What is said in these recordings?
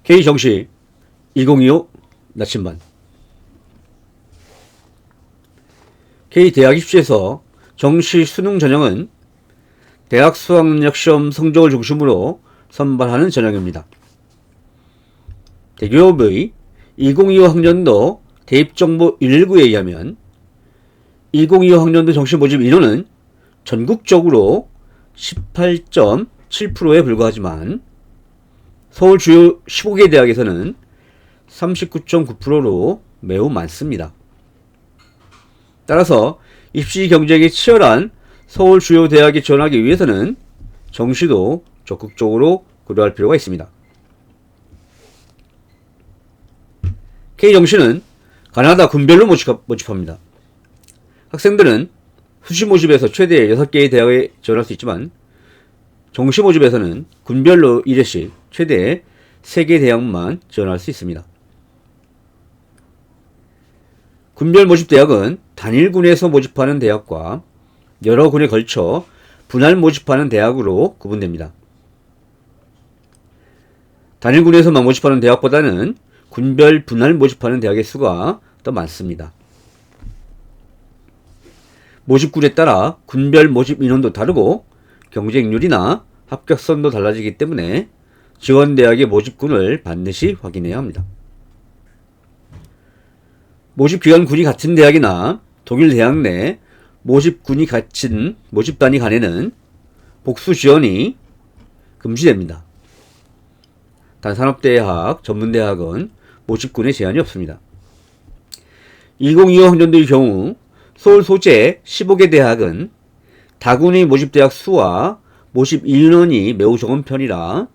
K정시 2025 나침반. K대학 입시에서 정시 수능 전형은 대학 수학능력 시험 성적을 중심으로 선발하는 전형입니다. 대교육의 2025 학년도 대입정보 119에 의하면 2025 학년도 정시 모집 인원은 전국적으로 18.7%에 불과하지만 서울 주요 15개 대학에서는 39.9%로 매우 많습니다. 따라서 입시 경쟁이 치열한 서울 주요 대학에 지원하기 위해서는 정시도 적극적으로 고려할 필요가 있습니다. K정시는 가나다 군별로 모집합니다. 학생들은 수시 모집에서 최대 6개의 대학에 지원할 수 있지만 정시 모집에서는 군별로 1회씩 최대 3개 대학만 지원할 수 있습니다. 군별 모집 대학은 단일군에서 모집하는 대학과 여러 군에 걸쳐 분할 모집하는 대학으로 구분됩니다. 단일군에서만 모집하는 대학보다는 군별 분할 모집하는 대학의 수가 더 많습니다. 모집군에 따라 군별 모집 인원도 다르고 경쟁률이나 합격선도 달라지기 때문에 지원대학의 모집군을 반드시 확인해야 합니다. 모집기관군이 같은 대학이나 동일 대학 내 모집군이 같은 모집단이 간에는 복수 지원이 금지됩니다. 단 산업대학, 전문대학은 모집군에 제한이 없습니다. 2025 학년도의 경우 서울 소재 15개 대학은 다군의 모집대학 수와 모집 인원이 매우 적은 편이라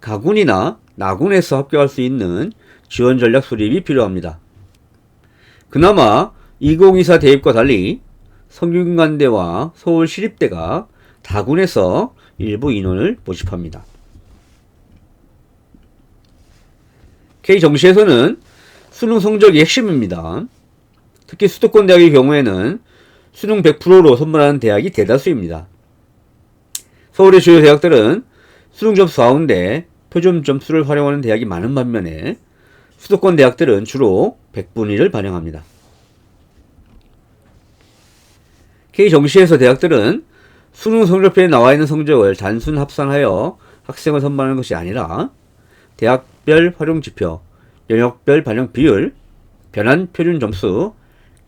가군이나 나군에서 합격할 수 있는 지원 전략 수립이 필요합니다. 그나마 2024 대입과 달리 성균관대와 서울시립대가 다군에서 일부 인원을 모집합니다. K정시에서는 수능 성적이 핵심입니다. 특히 수도권 대학의 경우에는 수능 100%로 선발하는 대학이 대다수입니다. 서울의 주요 대학들은 수능 점수 가운데 표준 점수를 활용하는 대학이 많은 반면에 수도권 대학들은 주로 100분위 1을 반영합니다. K정시에서 대학들은 수능 성적표에 나와 있는 성적을 단순 합산하여 학생을 선발하는 것이 아니라 대학별 활용지표, 영역별 반영 비율, 변환 표준 점수,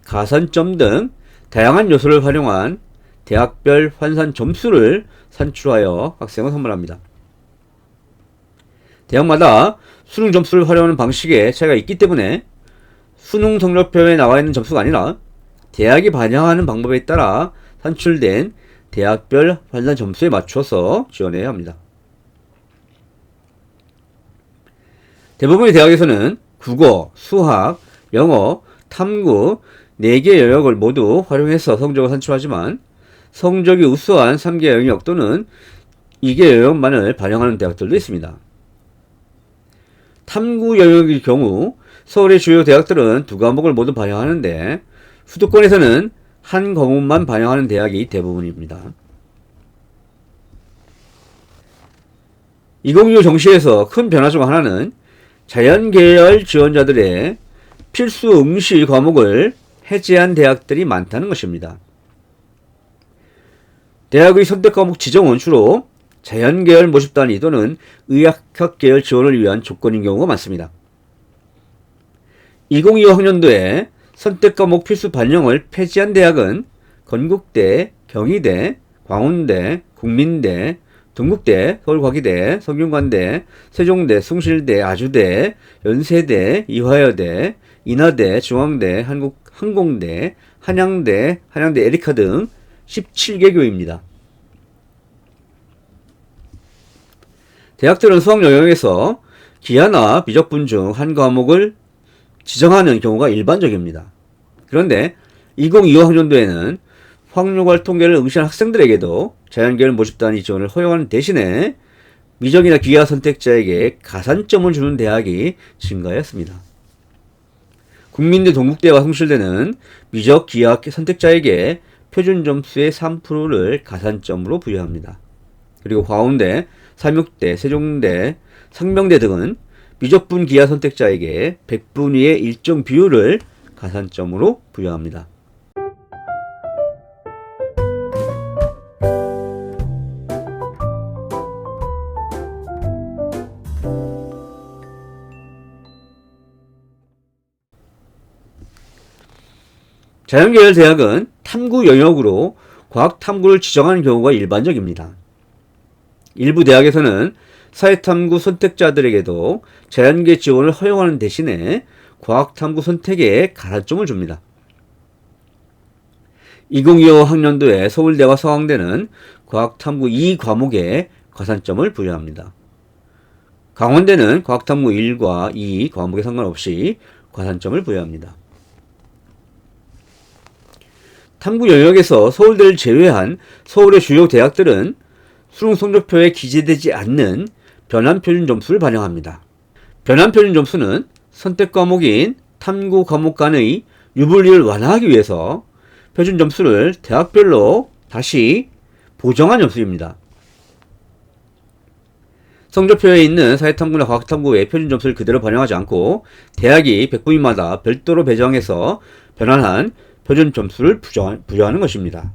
가산점 등 다양한 요소를 활용한 대학별 환산 점수를 산출하여 학생을 선발합니다. 대학마다 수능 점수를 활용하는 방식에 차이가 있기 때문에 수능 성적표에 나와 있는 점수가 아니라 대학이 반영하는 방법에 따라 산출된 대학별 환산 점수에 맞춰서 지원해야 합니다. 대부분의 대학에서는 국어, 수학, 영어, 탐구 4개 영역을 모두 활용해서 성적을 산출하지만 성적이 우수한 3개 영역 또는 2개 영역만을 반영하는 대학들도 있습니다. 탐구 영역의 경우 서울의 주요 대학들은 2과목을 모두 반영하는데 수도권에서는 한 과목만 반영하는 대학이 대부분입니다. 2025 정시에서 큰 변화 중 하나는 자연계열 지원자들의 필수 응시 과목을 해제한 대학들이 많다는 것입니다. 대학의 선택 과목 지정은 주로 자연계열 모집단위 또는 의학학 계열 지원을 위한 조건인 경우가 많습니다. 2025 학년도에 선택 과목 필수 반영을 폐지한 대학은 건국대, 경희대, 광운대, 국민대, 동국대, 서울과기대, 성균관대, 세종대, 숭실대, 아주대, 연세대, 이화여대, 인하대, 중앙대, 항공대, 한양대, 한양대 에리카 등 17개 교입니다. 대학들은 수학 영역에서 기하나 미적분 중 한 과목을 지정하는 경우가 일반적입니다. 그런데 2025 학년도에는 확률 통계를 응시한 학생들에게도 자연계열 모집단위 지원을 허용하는 대신에 미적이나 기하 선택자에게 가산점을 주는 대학이 증가했습니다. 국민대, 동국대와 성실대는 미적, 기하 선택자에게 표준 점수의 3%를 가산점으로 부여합니다. 그리고 과운대, 삼육대, 세종대, 상명대 등은 미적분 기하 선택자에게 100분위의 일정 비율을 가산점으로 부여합니다. 자연계열 대학은 탐구 영역으로 과학 탐구를 지정하는 경우가 일반적입니다. 일부 대학에서는 사회탐구 선택자들에게도 자연계 지원을 허용하는 대신에 과학탐구 선택에 가산점을 줍니다. 2025 학년도에 서울대와 서강대는 과학탐구 2과목에 가산점을 부여합니다. 강원대는 과학탐구 1과 2 과목에 상관없이 가산점을 부여합니다. 탐구 영역에서 서울대를 제외한 서울의 주요 대학들은 수능 성적표에 기재되지 않는 변환표준 점수를 반영합니다. 변환표준 점수는 선택 과목인 탐구 과목 간의 유불리를 완화하기 위해서 표준 점수를 대학별로 다시 보정한 점수입니다. 성적표에 있는 사회탐구나 과학탐구의 표준 점수를 그대로 반영하지 않고 대학이 100분위마다 별도로 배정해서 변환한 표준 점수를 부여하는 것입니다.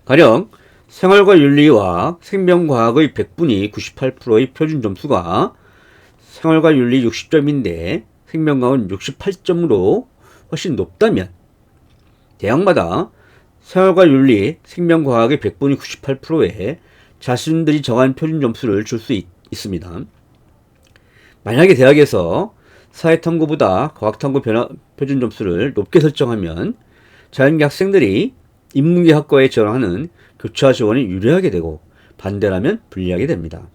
가령 생활과 윤리와 생명과학의 100분위 98%의 표준 점수가 생활과 윤리 60점인데 생명과학은 68점으로 훨씬 높다면 대학마다 생활과 윤리, 생명과학의 100분위 98%에 자신들이 정한 표준 점수를 줄 수 있습니다. 만약에 대학에서 사회탐구보다 과학탐구 표준 점수를 높게 설정하면 자연계 학생들이 인문계 학과에 지원하는 교차 지원이 유리하게 되고 반대라면 불리하게 됩니다.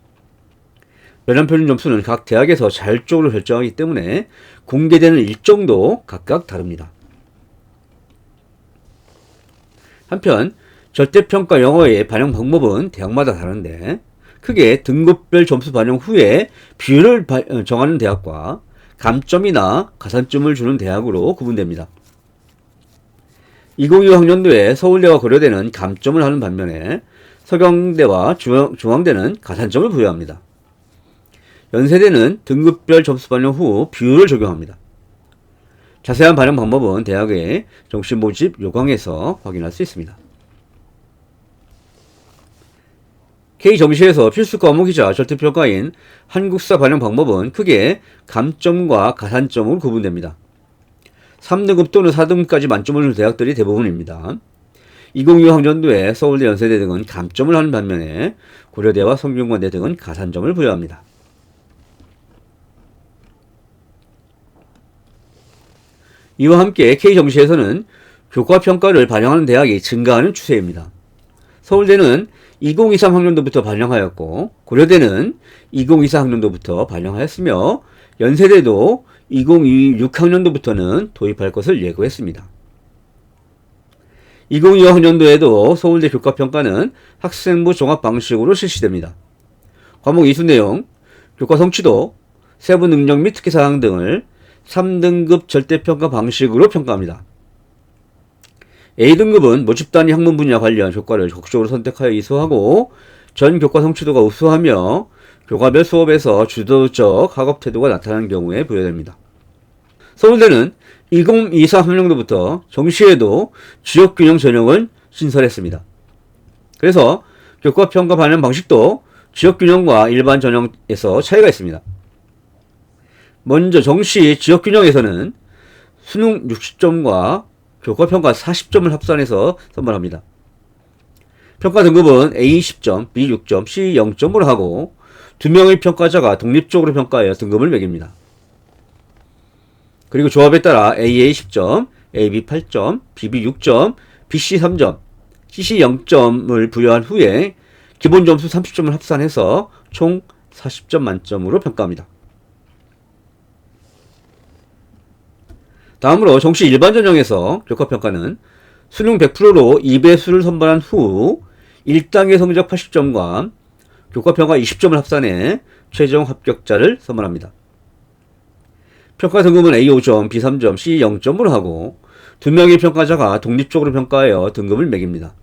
변환 표준 점수는 각 대학에서 자율적으로 결정하기 때문에 공개되는 일정도 각각 다릅니다. 한편 절대평가 영어의 반영 방법은 대학마다 다른데 크게 등급별 점수 반영 후에 비율을 정하는 대학과 감점이나 가산점을 주는 대학으로 구분됩니다. 2025 학년도에 서울대와 고려대는 감점을 하는 반면에 서경대와 중앙대는 가산점을 부여합니다. 연세대는 등급별 점수 반영 후 비율을 적용합니다. 자세한 반영 방법은 대학의 정시 모집 요강에서 확인할 수 있습니다. K정시에서 필수 과목이자 절대평가인 한국사 반영 방법은 크게 감점과 가산점으로 구분됩니다. 3등급 또는 4등급까지 만점을 주는 대학들이 대부분입니다. 2025 학년도에 서울대, 연세대 등은 감점을 하는 반면에 고려대와 성균관대 등은 가산점을 부여합니다. 이와 함께 K정시에서는 교과평가를 반영하는 대학이 증가하는 추세입니다. 서울대는 2023 학년도부터 반영하였고 고려대는 2024 학년도부터 반영하였으며 연세대도 2026 학년도부터는 도입할 것을 예고했습니다. 2025 학년도에도 서울대 교과평가는 학생부 종합 방식으로 실시됩니다. 과목 이수 내용, 교과 성취도, 세부 능력 및 특기사항 등을 3등급 절대평가 방식으로 평가합니다. A등급은 모집단위 학문 분야 관련 교과를 적극적으로 선택하여 이수하고 전 교과 성취도가 우수하며 교과별 수업에서 주도적 학업 태도가 나타나는 경우에 부여됩니다. 서울대는 2024 학년도부터 정시에도 지역균형 전형을 신설했습니다. 그래서 교과평가 반영 방식도 지역균형과 일반 전형에서 차이가 있습니다. 먼저 정시 지역균형에서는 수능 60점과 교과평가 40점을 합산해서 선발합니다. 평가 등급은 A 10점, B 6점, C 0점으로 하고 2명의 평가자가 독립적으로 평가하여 등급을 매깁니다. 그리고 조합에 따라 AA 10점, AB 8점, BB 6점, BC 3점, CC 0점을 부여한 후에 기본 점수 30점을 합산해서 총 40점 만점으로 평가합니다. 다음으로 정시 일반 전형에서 교과평가는 수능 100%로 2배수를 선발한 후 1단계 성적 80점과 교과평가 20점을 합산해 최종 합격자를 선발합니다. 평가 등급은 A 5점, B 3점, C 0점으로 하고 2명의 평가자가 독립적으로 평가하여 등급을 매깁니다.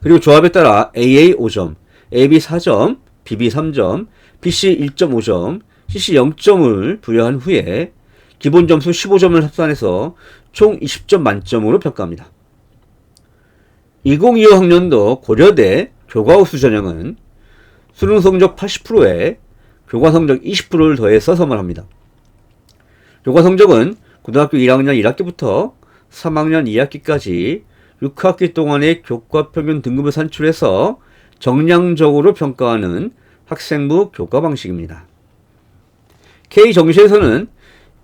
그리고 조합에 따라 AA 5점, AB 4점, BB 3점, BC 1.5점, CC 0점을 부여한 후에 기본 점수 15점을 합산해서 총 20점 만점으로 평가합니다. 2025 학년도 고려대 교과우수 전형은 수능 성적 80%에 교과 성적 20%를 더해 써서만 합니다. 교과 성적은 고등학교 1학년 1학기부터 3학년 2학기까지 6학기 동안의 교과 평균 등급을 산출해서 정량적으로 평가하는 학생부 교과 방식입니다. K정시에서는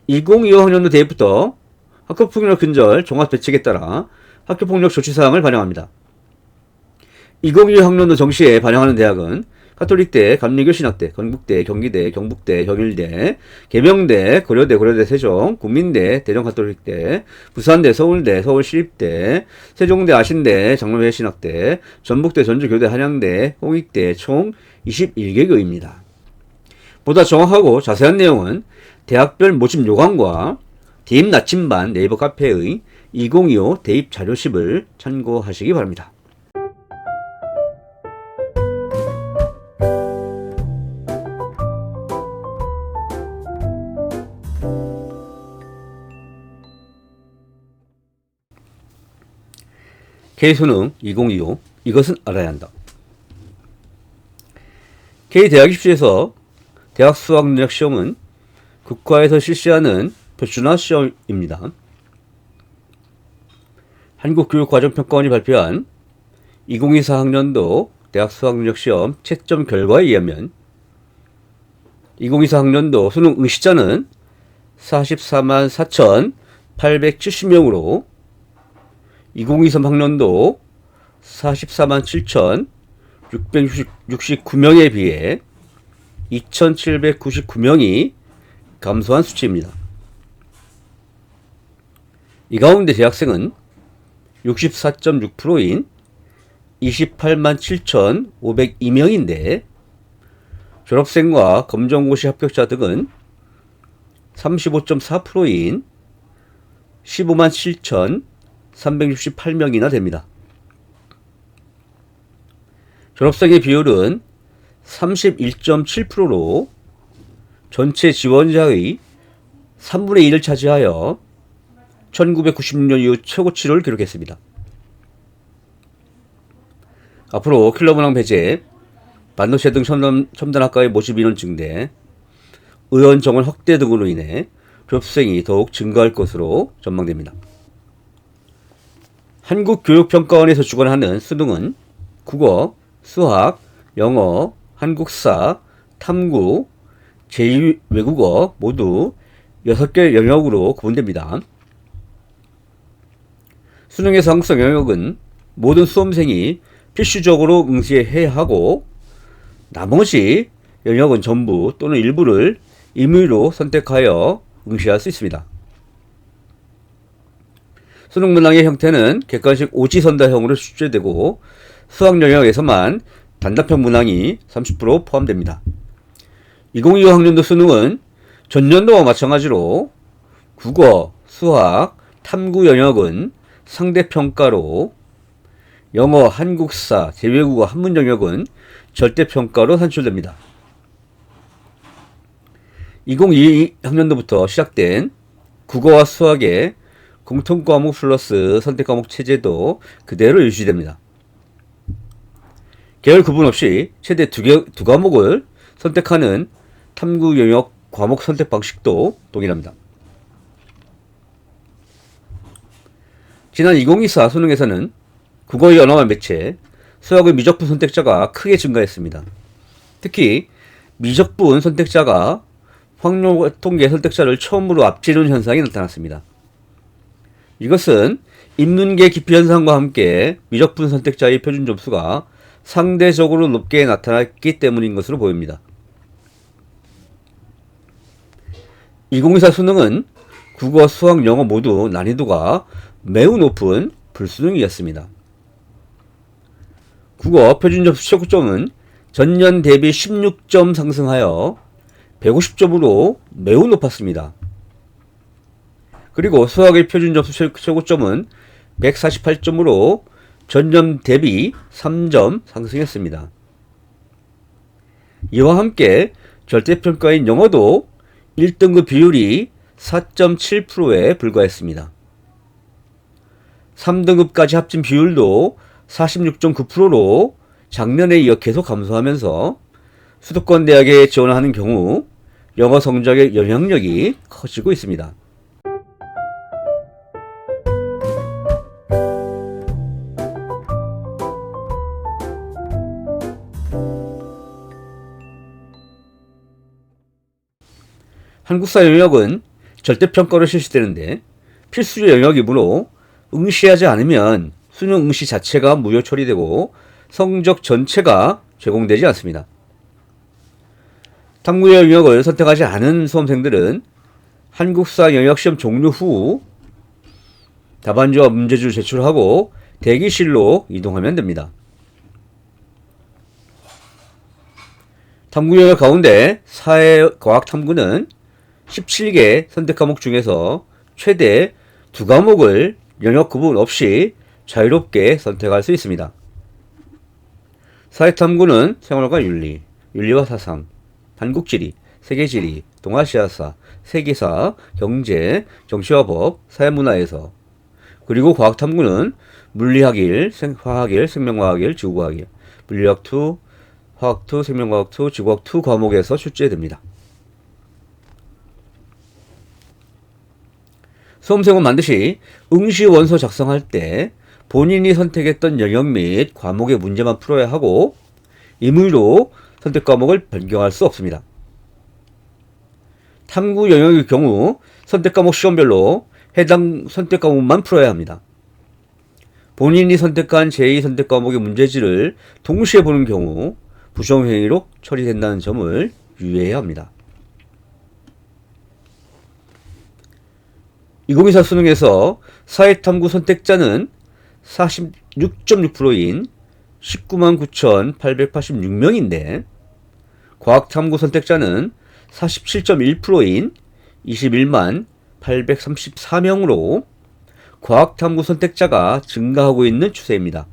2025 학년도 대입부터 학교폭력 근절 종합대책에 따라 학교폭력 조치사항을 반영합니다. 2025 학년도 정시에 반영하는 대학은 가톨릭대, 감리교신학대, 건국대, 경기대, 경북대, 경일대, 계명대, 고려대, 고려대 세종, 국민대, 대전가톨릭대, 부산대, 서울대, 서울시립대, 세종대, 아신대, 장로회신학대, 전북대, 전주교대, 한양대, 홍익대 총 21개교입니다. 보다 정확하고 자세한 내용은 대학별 모집 요강과 대입 나침반 네이버 카페의 2025 대입 자료집을 참고하시기 바랍니다. K수능 2025 이것은 알아야 한다. K대학 입시에서 대학 수학 능력 시험은 국가에서 실시하는 표준화 시험입니다. 한국교육과정평가원이 발표한 2024 학년도 대학 수학 능력 시험 채점 결과에 의하면 2024 학년도 수능 응시자는 44만 4,870명으로 2023 학년도 44만 7,669명에 비해 2,799명이 감소한 수치입니다. 이 가운데 재학생은 64.6%인 28만 7,502명인데 졸업생과 검정고시 합격자 등은 35.4%인 15만 7,368명이나 됩니다. 졸업생의 비율은 31.7%로 전체 지원자의 3분의 1을 차지하여 1996년 이후 최고치를 기록했습니다. 앞으로 킬러문항 배제, 반도체 등 첨단학과의 모집 인원 증대, 의원 정원 확대 등으로 인해 졸업생이 더욱 증가할 것으로 전망됩니다. 한국교육평가원에서 주관하는 수능은 국어, 수학, 영어, 한국사, 탐구, 제2외국어 모두 6개 영역으로 구분됩니다. 수능에서 한국사 영역은 모든 수험생이 필수적으로 응시해야 하고 나머지 영역은 전부 또는 일부를 임의로 선택하여 응시할 수 있습니다. 수능 문항의 형태는 객관식 오지선다형으로 출제되고 수학 영역에서만 단답형 문항이 30% 포함됩니다. 2025 학년도 수능은 전년도와 마찬가지로 국어, 수학, 탐구 영역은 상대평가로 영어, 한국사, 제2외국어, 한문 영역은 절대평가로 산출됩니다. 2022 학년도부터 시작된 국어와 수학의 공통과목 플러스 선택과목 체제도 그대로 유지됩니다. 계열 구분 없이 최대 두 과목을 선택하는 탐구 영역 과목 선택 방식도 동일합니다. 지난 2024 수능에서는 국어의 언어와 매체, 수학의 미적분 선택자가 크게 증가했습니다. 특히 미적분 선택자가 확률통계 선택자를 처음으로 앞지르는 현상이 나타났습니다. 이것은 인문계 기피 현상과 함께 미적분 선택자의 표준 점수가 상대적으로 높게 나타났기 때문인 것으로 보입니다. 2024 수능은 국어, 수학, 영어 모두 난이도가 매우 높은 불수능이었습니다. 국어 표준 점수 최고점은 전년 대비 16점 상승하여 150점으로 매우 높았습니다. 그리고 수학의 표준 점수 최고점은 148점으로 전년 대비 3점 상승했습니다. 이와 함께 절대평가인 영어도 1등급 비율이 4.7%에 불과했습니다. 3등급까지 합친 비율도 46.9%로 작년에 이어 계속 감소하면서 수도권 대학에 지원하는 경우 영어 성적의 영향력이 커지고 있습니다. 한국사 영역은 절대평가로 실시되는데 필수 영역이므로 응시하지 않으면 수능 응시 자체가 무효 처리되고 성적 전체가 제공되지 않습니다. 탐구 영역을 선택하지 않은 수험생들은 한국사 영역 시험 종료 후 답안지와 문제지를 제출하고 대기실로 이동하면 됩니다. 탐구 영역 가운데 사회과학 탐구는 17개 선택 과목 중에서 최대 2과목을 영역 구분 없이 자유롭게 선택할 수 있습니다. 사회탐구는 생활과 윤리, 윤리와 사상, 한국지리, 세계지리, 동아시아사, 세계사, 경제, 정치와 법, 사회문화에서, 그리고 과학탐구는 물리학 1, 화학 1, 생명과학 1, 지구과학 1, 물리학 2, 화학 2, 생명과학 2, 지구과학 2 과목에서 출제됩니다. 수험생은 반드시 응시 원서 작성할 때 본인이 선택했던 영역 및 과목의 문제만 풀어야 하고 임의로 선택 과목을 변경할 수 없습니다. 탐구 영역의 경우 선택 과목 시험별로 해당 선택 과목만 풀어야 합니다. 본인이 선택한 제2선택 과목의 문제지를 동시에 보는 경우 부정행위로 처리된다는 점을 유의해야 합니다. 2024 수능에서 사회탐구 선택자는 46.6%인 199,886명인데 과학탐구 선택자는 47.1%인 218,834명으로 과학탐구 선택자가 증가하고 있는 추세입니다.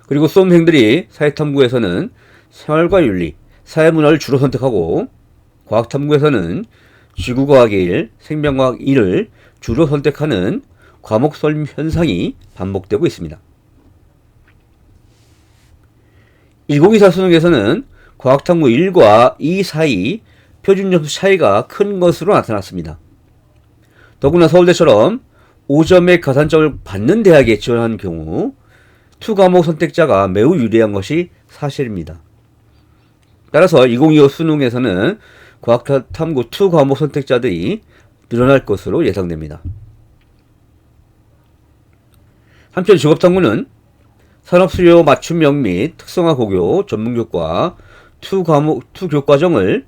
그리고 수험생들이 사회탐구에서는 생활과 윤리, 사회문화를 주로 선택하고 과학탐구에서는 지구과학 1, 생명과학 1을 주로 선택하는 과목설 현상이 반복되고 있습니다. 2024 수능에서는 과학탐구 1과 2 사이 표준점수 차이가 큰 것으로 나타났습니다. 더구나 서울대처럼 5점의 가산점을 받는 대학에 지원한 경우 2과목 선택자가 매우 유리한 것이 사실입니다. 따라서 2025 수능에서는 과학탐구 2과목 선택자들이 늘어날 것으로 예상됩니다. 한편 직업탐구는 산업수요 맞춤형 및 특성화 고교 전문교과 2 교과정을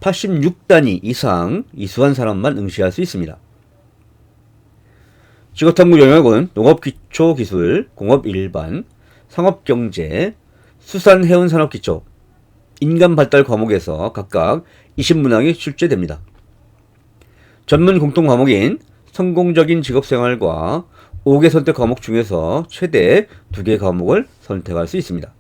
86단위 이상 이수한 사람만 응시할 수 있습니다. 직업탐구 영역은 농업기초기술, 공업일반, 상업경제, 수산해운산업기초, 인간발달 과목에서 각각 20문항이 출제됩니다. 전문 공통 과목인 성공적인 직업생활과 5개 선택 과목 중에서 최대 2개 과목을 선택할 수 있습니다.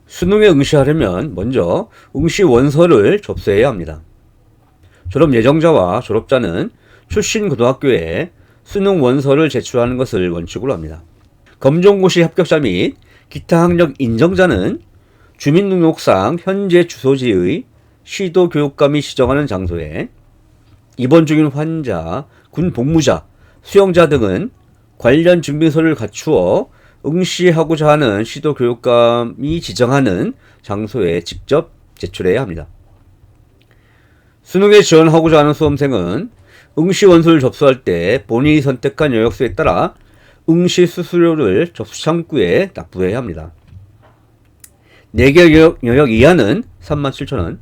수능에 응시하려면 먼저 응시 원서를 접수해야 합니다. 졸업 예정자와 졸업자는 출신 고등학교에 수능 원서를 제출하는 것을 원칙으로 합니다. 검정고시 합격자 및 기타 학력 인정자는 주민등록상 현재 주소지의 시도교육감이 지정하는 장소에 입원 중인 환자, 군 복무자, 수영자 등은 관련 증빙서를 갖추어 응시하고자 하는 시도교육감이 지정하는 장소에 직접 제출해야 합니다. 수능에 지원하고자 하는 수험생은 응시 원서를 접수할 때 본인이 선택한 영역수에 따라 응시 수수료를 접수 창구에 납부해야 합니다. 4개 영역 이하는 37,000원,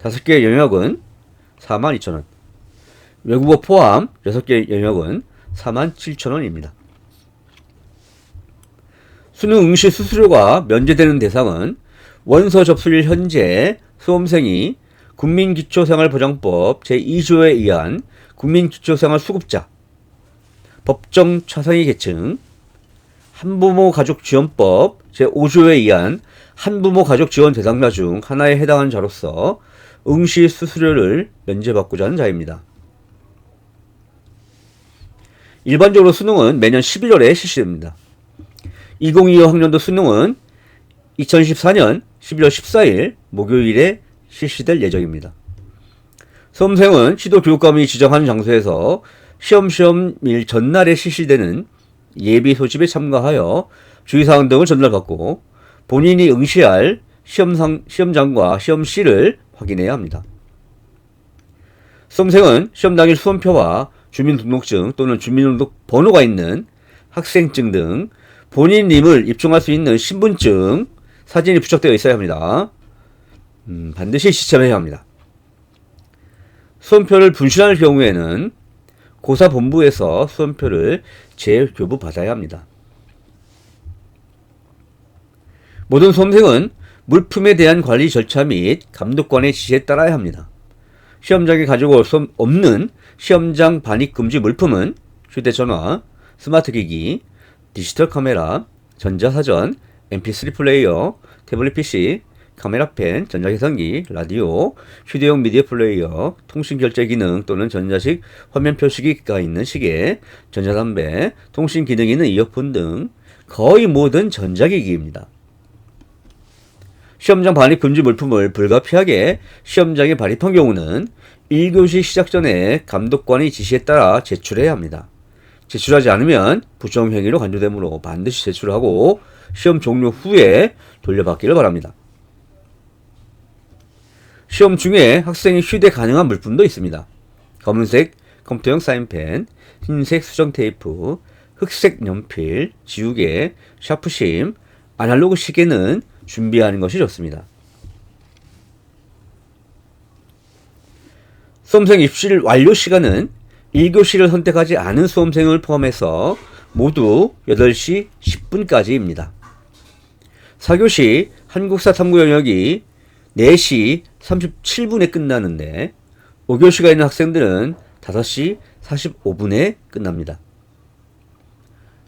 5개 영역은 42,000원, 외국어 포함 6개 영역은 47,000원입니다. 수능 응시 수수료가 면제되는 대상은 원서 접수일 현재 수험생이 국민기초생활보장법 제2조에 의한 국민기초생활수급자, 법정 차상위 계층, 한부모 가족지원법 제5조에 의한 한부모 가족지원 대상자 중 하나에 해당하는 자로서 응시 수수료를 면제받고자 하는 자입니다. 일반적으로 수능은 매년 11월에 실시됩니다. 2025 학년도 수능은 2014년 11월 14일 목요일에 실시될 예정입니다. 수험생은 시도교육감이 지정한 장소에서 시험일 전날에 실시되는 예비 소집에 참가하여 주의사항 등을 전달받고 본인이 응시할 시험장과 시험실을 확인해야 합니다. 수험생은 시험 당일 수험표와 주민등록증 또는 주민등록 번호가 있는 학생증 등 본인임을 입증할 수 있는 신분증 사진이 부착되어 있어야 합니다. 반드시 시참해야 합니다. 수험표를 분실할 경우에는 고사본부에서 수험표를 재교부받아야 합니다. 모든 수험생은 물품에 대한 관리 절차 및 감독관의 지시에 따라야 합니다. 시험장에 가지고 올 수 없는 시험장 반입 금지 물품은 휴대전화, 스마트기기, 디지털 카메라, 전자사전, mp3 플레이어, 태블릿 PC, 카메라펜, 전자계산기, 라디오, 휴대용 미디어 플레이어, 통신 결제 기능 또는 전자식 화면 표시기가 있는 시계, 전자담배, 통신 기능이 있는 이어폰 등 거의 모든 전자기기입니다. 시험장 반입 금지 물품을 불가피하게 시험장에 반입한 경우는 1교시 시작 전에 감독관의 지시에 따라 제출해야 합니다. 제출하지 않으면 부정행위로 간주되므로 반드시 제출하고 시험 종료 후에 돌려받기를 바랍니다. 시험 중에 학생이 휴대 가능한 물품도 있습니다. 검은색 컴퓨터용 사인펜, 흰색 수정 테이프, 흑색 연필, 지우개, 샤프심, 아날로그 시계는 준비하는 것이 좋습니다. 수험생 입실 완료 시간은 1교시를 선택하지 않은 수험생을 포함해서 모두 8시 10분까지입니다. 4교시 한국사 탐구 영역이 4시 37분에 끝나는데 5교시가 있는 학생들은 5시 45분에 끝납니다.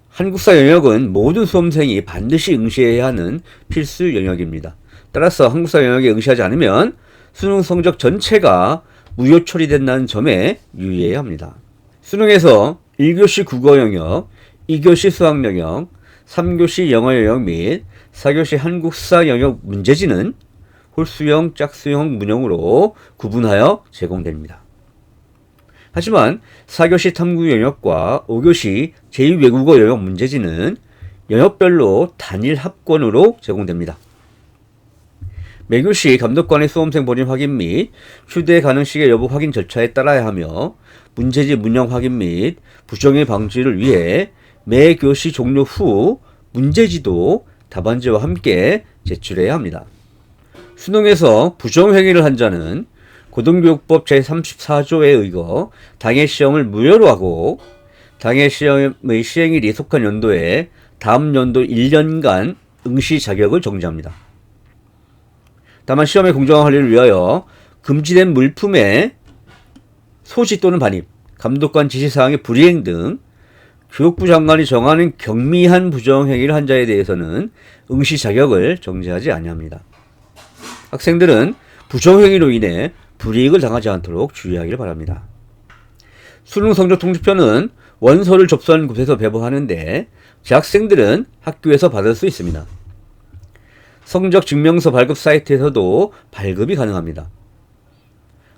한국사 영역은 모든 수험생이 반드시 응시해야 하는 필수 영역입니다. 따라서 한국사 영역에 응시하지 않으면 수능 성적 전체가 무효 처리된다는 점에 유의해야 합니다. 수능에서 1교시 국어 영역, 2교시 수학 영역, 3교시 영어 영역 및 4교시 한국사 영역 문제지는 홀수형, 짝수형, 문형으로 구분하여 제공됩니다. 하지만 4교시 탐구 영역과 5교시 제2외국어 영역 문제지는 영역별로 단일 합권으로 제공됩니다. 매교시 감독관의 수험생 본인 확인 및 휴대 가능 시계 여부 확인 절차에 따라야 하며 문제지 문형 확인 및 부정의 방지를 위해 매 교시 종료 후 문제지도 답안지와 함께 제출해야 합니다. 수능에서 부정행위를 한 자는 고등교육법 제34조에 의거 당해 시험을 무효로 하고 당해 시험의 시행일이 속한 연도에 다음 연도 1년간 응시 자격을 정지합니다. 다만 시험의 공정한 관리를 위하여 금지된 물품의 소지 또는 반입, 감독관 지시사항의 불이행 등 교육부 장관이 정하는 경미한 부정행위를 한 자에 대해서는 응시 자격을 정지하지 아니합니다. 학생들은 부정행위로 인해 불이익을 당하지 않도록 주의하기를 바랍니다. 수능 성적 통지표는 원서를 접수하는 곳에서 배부하는데 재학생들은 학교에서 받을 수 있습니다. 성적 증명서 발급 사이트에서도 발급이 가능합니다.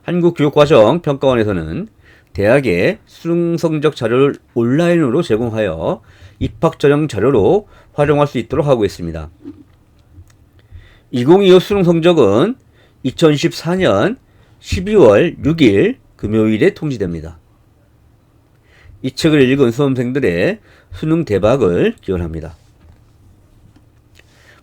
한국교육과정평가원에서는 대학에 수능 성적 자료를 온라인으로 제공하여 입학 전형 자료로 활용할 수 있도록 하고 있습니다. 2025 수능 성적은 2014년 12월 6일 금요일에 통지됩니다. 이 책을 읽은 수험생들의 수능 대박을 기원합니다.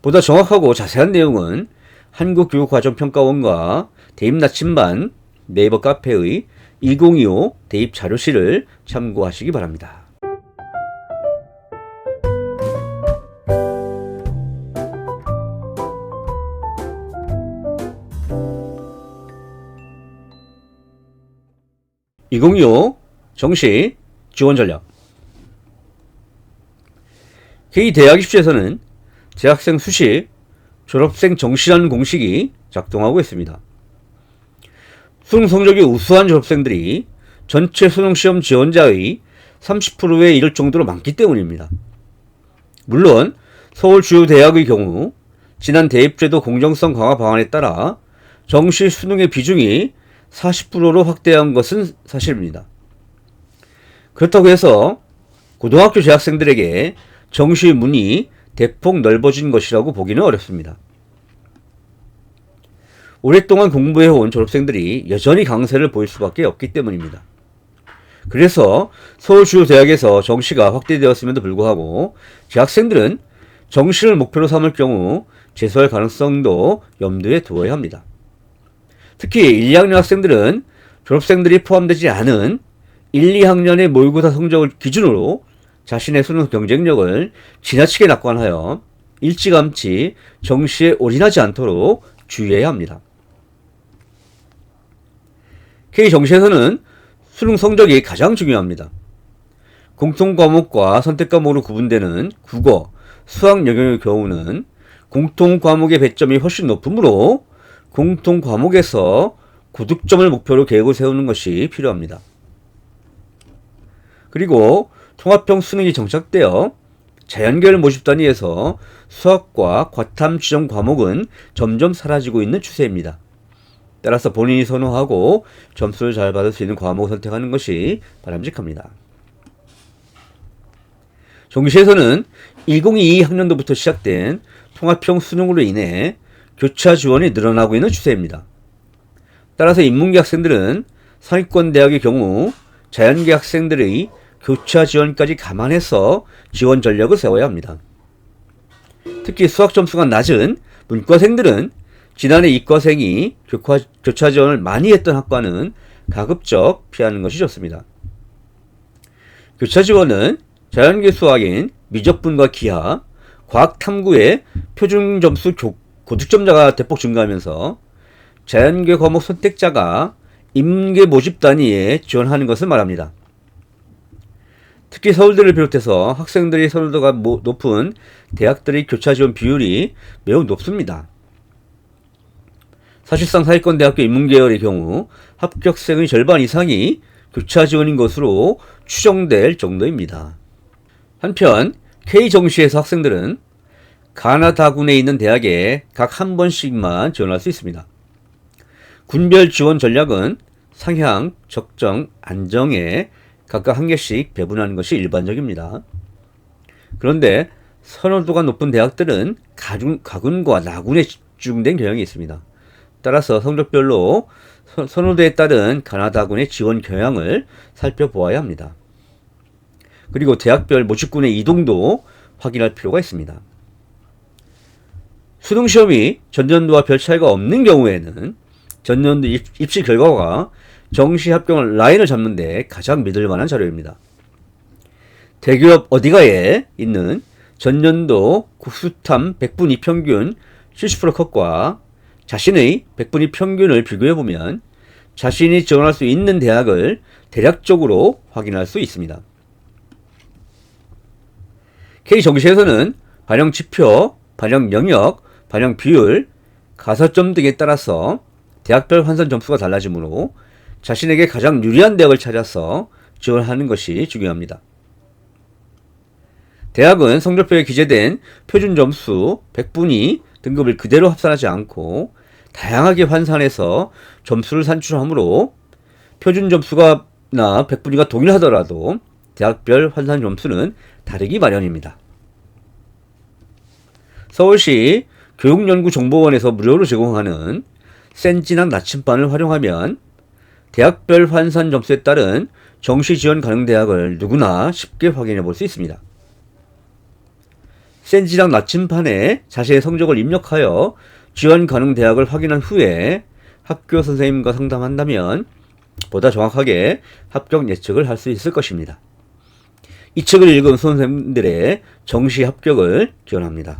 보다 정확하고 자세한 내용은 한국교육과정평가원과 대입나침반 네이버 카페의 2025 대입 자료실을 참고하시기 바랍니다. 2025 정시 지원 전략. K대학 입시에서는 재학생 수시, 졸업생 정시라는 공식이 작동하고 있습니다. 수능 성적이 우수한 졸업생들이 전체 수능시험 지원자의 30%에 이를 정도로 많기 때문입니다. 물론 서울 주요 대학의 경우 지난 대입제도 공정성 강화 방안에 따라 정시 수능의 비중이 40%로 확대한 것은 사실입니다. 그렇다고 해서 고등학교 재학생들에게 정시 문이 대폭 넓어진 것이라고 보기는 어렵습니다. 오랫동안 공부해온 졸업생들이 여전히 강세를 보일 수밖에 없기 때문입니다. 그래서 서울 주요 대학에서 정시가 확대되었음에도 불구하고 재학생들은 정시를 목표로 삼을 경우 재수할 가능성도 염두에 두어야 합니다. 특히 1, 2학년 학생들은 졸업생들이 포함되지 않은 1, 2학년의 모의고사 성적을 기준으로 자신의 수능 경쟁력을 지나치게 낙관하여 일찌감치 정시에 올인하지 않도록 주의해야 합니다. K정시에서는 수능 성적이 가장 중요합니다. 공통과목과 선택과목으로 구분되는 국어, 수학 영역의 경우는 공통과목의 배점이 훨씬 높으므로 공통과목에서 고득점을 목표로 계획을 세우는 것이 필요합니다. 그리고 통합형 수능이 정착되어 자연계열 모집 단위에서 수학과 과탐 지정 과목은 점점 사라지고 있는 추세입니다. 따라서 본인이 선호하고 점수를 잘 받을 수 있는 과목을 선택하는 것이 바람직합니다. 정시에서는 2022 학년도부터 시작된 통합형 수능으로 인해 교차 지원이 늘어나고 있는 추세입니다. 따라서 인문계 학생들은 상위권 대학의 경우 자연계 학생들의 교차 지원까지 감안해서 지원 전략을 세워야 합니다. 특히 수학 점수가 낮은 문과생들은 지난해 이과생이 교차 지원을 많이 했던 학과는 가급적 피하는 것이 좋습니다. 교차 지원은 자연계 수학인 미적분과 기하, 과학 탐구의 표준 점수 고득점자가 대폭 증가하면서 자연계 과목 선택자가 인문계 모집 단위에 지원하는 것을 말합니다. 특히 서울대를 비롯해서 학생들의 선호도가 높은 대학들의 교차 지원 비율이 매우 높습니다. 사실상 사회권 대학교 인문계열의 경우 합격생의 절반 이상이 교차 지원인 것으로 추정될 정도입니다. 한편 K정시에서 학생들은 가나다군에 있는 대학에 각 한 번씩만 지원할 수 있습니다. 군별 지원 전략은 상향, 적정, 안정에 각각 한 개씩 배분하는 것이 일반적입니다. 그런데 선호도가 높은 대학들은 가군과 나군에 집중된 경향이 있습니다. 따라서 성적별로 선호도에 따른 가나다군의 지원 경향을 살펴보아야 합니다. 그리고 대학별 모집군의 이동도 확인할 필요가 있습니다. 수능시험이 전년도와 별 차이가 없는 경우에는 전년도 입시 결과가 정시 합격 라인을 잡는 데 가장 믿을 만한 자료입니다. 대기업 어디가에 있는 전년도 국수탐 100분위 평균 70% 컷과 자신의 100분위 평균을 비교해보면 자신이 지원할 수 있는 대학을 대략적으로 확인할 수 있습니다. K정시에서는 반영 지표, 반영 영역, 반영 비율, 가산점 등에 따라서 대학별 환산 점수가 달라지므로 자신에게 가장 유리한 대학을 찾아서 지원하는 것이 중요합니다. 대학은 성적표에 기재된 표준 점수 100분위 등급을 그대로 합산하지 않고 다양하게 환산해서 점수를 산출하므로 표준 점수가 100분위가 동일하더라도 대학별 환산 점수는 다르기 마련입니다. 서울시 교육연구정보원에서 무료로 제공하는 센진학 나침반을 활용하면 대학별 환산 점수에 따른 정시 지원 가능 대학을 누구나 쉽게 확인해 볼 수 있습니다. 센진학 나침반에 자신의 성적을 입력하여 지원 가능 대학을 확인한 후에 학교 선생님과 상담한다면 보다 정확하게 합격 예측을 할 수 있을 것입니다. 이 책을 읽은 수험생들의 정시 합격을 기원합니다.